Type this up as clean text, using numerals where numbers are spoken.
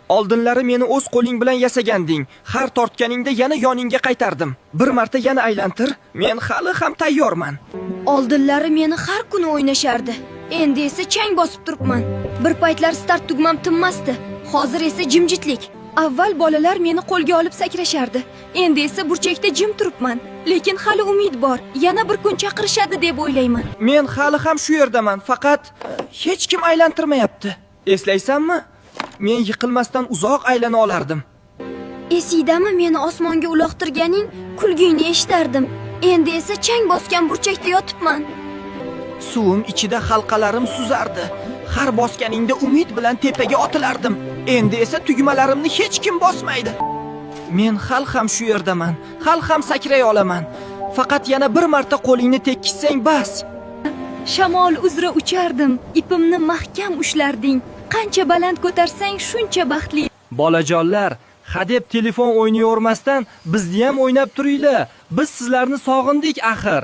Oldinlari meni o'z qo'ling bilan yasaganding. Har tortganingda yana yoningga qaytardim. Bir marta yana aylantir. Men hali ham tayyorman. Oldinlari meni har kuni o'ynashardi. Endi esa chang bosib turibman. Bir paytlar start tugmam tinmasdi. Hozir esa jimjitlik. Avval bolalar meni qo'lga olib sakrashardi. Endi esa burchakda jim turibman. Lekin hali umid bor. Yana bir kun chaqirishadi deb o'ylayman. Men hali ham shu yerdaman, faqat hech kim aylantirmayapti. Eslaysanmi? Men yiqilmasdan uzoq aylana olardim. Esiydami meni osmonga uloqtirganing, kulgingni eshitardim. Endi esa chang bosgan burchakda yotibman. Suvim ichida halqalarim suzardi. Har bosganingda umid bilan tepaga otilardim. Endi esa tugmalarimni hech kim bosmaydi. Men hal ham shu yerdaman. Hal ham sakray olaman. Faqat yana bir marta qo'lingni tekkizsang bas. Shamol uzra uchardim. Ipimni mahkam ushlarding. Qancha baland ko'tarsang shuncha baxtli. Bolajonlar, hadeb telefon o'ynayormasdan bizni ham o'ynab turinglar. Biz sizlarni sog'indik axir.